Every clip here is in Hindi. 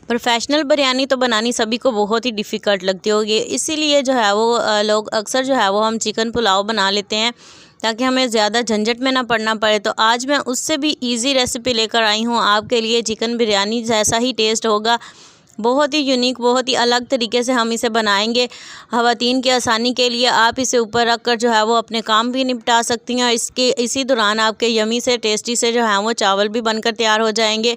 प्रोफेशनल बिरयानी तो बनानी सभी को बहुत ही डिफ़िकल्ट लगती होगी, इसीलिए जो है वो लोग अक्सर जो है वो हम चिकन पुलाव बना लेते हैं ताकि हमें ज़्यादा झंझट में ना पड़ना पड़े। तो आज मैं उससे भी इजी रेसिपी लेकर आई हूँ आपके लिए। चिकन बिरयानी जैसा ही टेस्ट होगा, बहुत ही यूनिक, बहुत ही अलग तरीके से हम इसे बनाएंगे। ख़वातीन की आसानी के लिए आप इसे ऊपर रख कर जो है वो अपने काम भी निपटा सकती हैं, और इसी दौरान आपके यमी से टेस्टी से जो है वो चावल भी बनकर तैयार हो जाएंगे।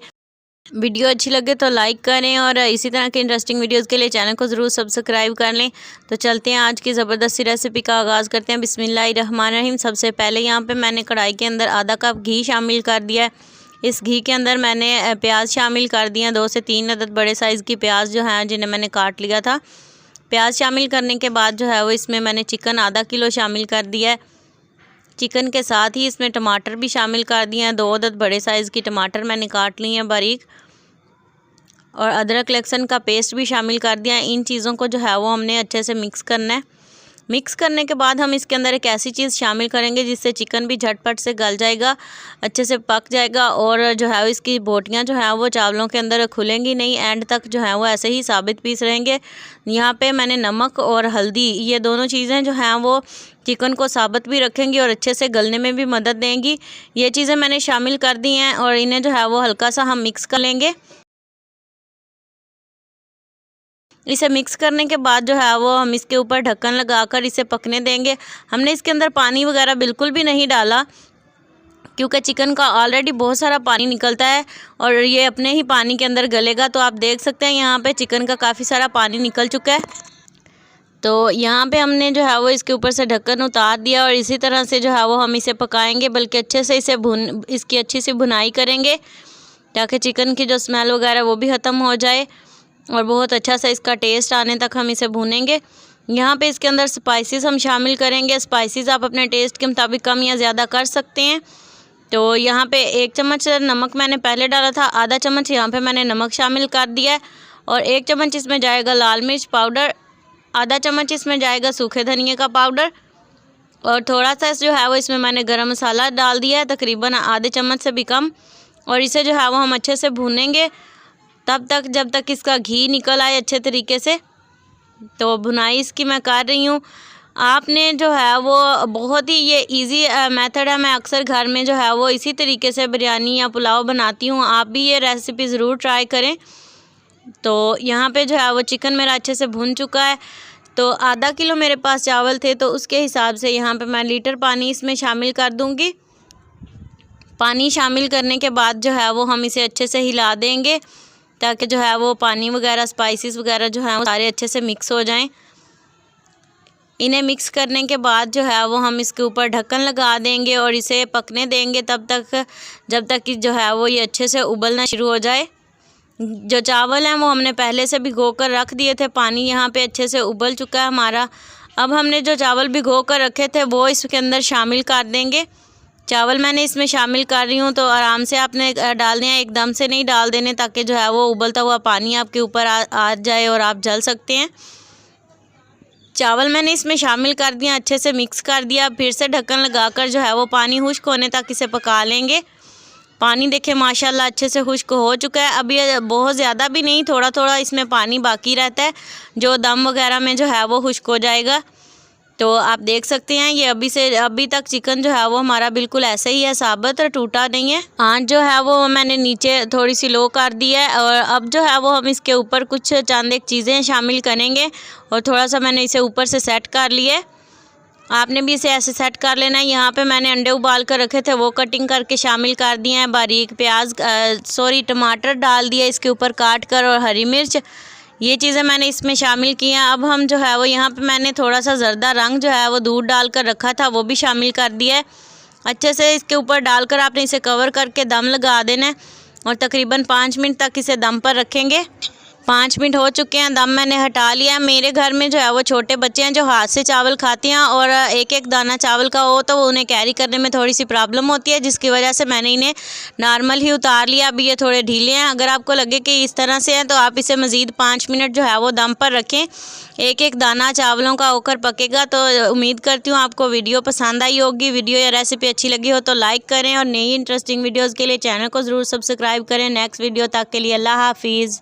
वीडियो अच्छी लगे तो लाइक करें और इसी तरह के इंटरेस्टिंग वीडियोस के लिए चैनल को ज़रूर सब्सक्राइब कर लें। तो चलते हैं आज की ज़बरदस्ती रेसिपी का आगाज़ करते हैं। बिस्मिल्लाहिर्रहमानिर्रहीम। सबसे पहले यहाँ पे मैंने कढ़ाई के अंदर आधा कप घी शामिल कर दिया है। इस घी के अंदर मैंने प्याज शामिल कर दिया, 2 से 3 अदद बड़े साइज़ की प्याज जो हैं जिन्हें मैंने काट लिया था। प्याज शामिल करने के बाद जो है वो इसमें मैंने चिकन आधा किलो शामिल कर दिया है। चिकन के साथ ही इसमें टमाटर भी शामिल कर दिए हैं, 2 अदद बड़े साइज़ की टमाटर मैंने काट ली हैं बारीक, और अदरक लहसुन का पेस्ट भी शामिल कर दिया है। इन चीज़ों को जो है वो हमने अच्छे से मिक्स करना है। मिक्स करने के बाद हम इसके अंदर एक ऐसी चीज़ शामिल करेंगे जिससे चिकन भी झटपट से गल जाएगा, अच्छे से पक जाएगा, और जो है इसकी बोटियाँ जो हैं वो चावलों के अंदर खुलेंगी नहीं, एंड तक जो है वो ऐसे ही साबित पीस रहेंगे। यहाँ पे मैंने नमक और हल्दी, ये दोनों चीज़ें जो हैं वो चिकन को साबित भी रखेंगी और अच्छे से गलने में भी मदद देंगी। ये चीज़ें मैंने शामिल कर दी हैं और इन्हें जो है वो हल्का सा हम मिक्स कर लेंगे। इसे मिक्स करने के बाद जो है वो हम इसके ऊपर ढक्कन लगाकर इसे पकने देंगे। हमने इसके अंदर पानी वगैरह बिल्कुल भी नहीं डाला, क्योंकि चिकन का ऑलरेडी बहुत सारा पानी निकलता है और ये अपने ही पानी के अंदर गलेगा। तो आप देख सकते हैं यहाँ पे चिकन का काफ़ी सारा पानी निकल चुका है। तो यहाँ पे हमने जो है वो इसके ऊपर से ढक्कन उतार दिया और इसी तरह से जो है वो हम इसे पकाएंगे, बल्कि अच्छे से इसकी अच्छी सी भुनाई करेंगे ताकि चिकन की जो स्मेल वगैरह वो भी ख़त्म हो जाए और बहुत अच्छा सा इसका टेस्ट आने तक हम इसे भूनेंगे। यहाँ पे इसके अंदर स्पाइसेस हम शामिल करेंगे। स्पाइसेस आप अपने टेस्ट के मुताबिक कम या ज़्यादा कर सकते हैं। तो यहाँ पे 1 चम्मच नमक मैंने पहले डाला था, आधा चम्मच यहाँ पे मैंने नमक शामिल कर दिया है, और 1 चम्मच इसमें जाएगा लाल मिर्च पाउडर, आधा चम्मच इसमें जाएगा सूखे धनिए का पाउडर, और थोड़ा सा जो है वो इसमें मैंने गरम मसाला डाल दिया है, तकरीबन आधे चम्मच से भी कम। और इसे जो है वो हम अच्छे से भूनेंगे तब तक जब तक इसका घी निकल आए अच्छे तरीके से। तो भुनाई इसकी मैं कर रही हूँ। आपने जो है वो बहुत ही ये इजी मेथड है। मैं अक्सर घर में जो है वो इसी तरीके से बिरयानी या पुलाव बनाती हूँ। आप भी ये रेसिपी ज़रूर ट्राई करें। तो यहाँ पे जो है वो चिकन मेरा अच्छे से भुन चुका है। तो आधा किलो मेरे पास चावल थे, तो उसके हिसाब से यहाँ पे मैं लीटर पानी इसमें शामिल कर दूँगी। पानी शामिल करने के बाद जो है वो हम इसे अच्छे से हिला देंगे ताकि जो है वो पानी वगैरह स्पाइसेस वगैरह जो हैं वो सारे अच्छे से मिक्स हो जाएं। इन्हें मिक्स करने के बाद जो है वो हम इसके ऊपर ढक्कन लगा देंगे और इसे पकने देंगे तब तक जब तक कि जो है वो ये अच्छे से उबलना शुरू हो जाए। जो चावल हैं वो हमने पहले से भिगो कर रख दिए थे, पानी यहाँ पे अच्छे से उबल चुका है हमारा। अब हमने जो चावल भिगो कर रखे थे वो इसके अंदर शामिल कर देंगे। चावल मैंने इसमें शामिल कर रही हूँ, तो आराम से आपने डालने हैं, एकदम से नहीं डाल देने, ताकि जो है वो उबलता हुआ पानी आपके ऊपर आ जाए और आप जल सकते हैं। चावल मैंने इसमें शामिल कर दिया, अच्छे से मिक्स कर दिया। फिर से ढक्कन लगाकर जो है वो पानी खुश्क होने तक इसे पका लेंगे। पानी देखें माशाल्लाह अच्छे से खुश्क हो चुका है। अब ये बहुत ज़्यादा भी नहीं, थोड़ा थोड़ा इसमें पानी बाकी रहता है जो दम वगैरह में जो है वो खुश्क हो जाएगा। तो आप देख सकते हैं ये अभी तक चिकन जो है वो हमारा बिल्कुल ऐसे ही है, साबुत और टूटा नहीं है। आंच जो है वो मैंने नीचे थोड़ी सी लो कर दी है, और अब जो है वो हम इसके ऊपर कुछ चंद एक चीज़ें शामिल करेंगे, और थोड़ा सा मैंने इसे ऊपर से सेट कर लिया है। आपने भी इसे ऐसे सेट कर लेना है। यहाँ पे मैंने अंडे उबाल कर रखे थे, वो कटिंग करके शामिल कर दिए हैं। बारीक टमाटर डाल दिया इसके ऊपर काट कर, और हरी मिर्च, ये चीज़ें मैंने इसमें शामिल की हैं। अब हम जो है वो यहाँ पे मैंने थोड़ा सा ज़र्दा रंग जो है वो दूध डाल कर रखा था, वो भी शामिल कर दिया है। अच्छे से इसके ऊपर डालकर आपने इसे कवर करके दम लगा देना है, और तकरीबन 5 मिनट तक इसे दम पर रखेंगे। 5 मिनट हो चुके हैं, दम मैंने हटा लिया। मेरे घर में जो है वो छोटे बच्चे हैं जो हाथ से चावल खाते हैं, और एक एक दाना चावल का हो तो उन्हें कैरी करने में थोड़ी सी प्रॉब्लम होती है, जिसकी वजह से मैंने इन्हें नॉर्मल ही उतार लिया। अभी ये थोड़े ढीले हैं। अगर आपको लगे कि इस तरह से हैं तो आप इसे मज़ीद 5 मिनट जो है वो दम पर रखें। एक एक दाना चावलों का होकर पकेगा। तो उम्मीद करती हूँ आपको वीडियो पसंद आई होगी। वीडियो या रेसिपी अच्छी लगी हो तो लाइक करें, और नई इंटरेस्टिंग वीडियोज़ के लिए चैनल को ज़रूर सब्सक्राइब करें। नेक्स्ट वीडियो तक के लिए अल्लाह हाफिज़।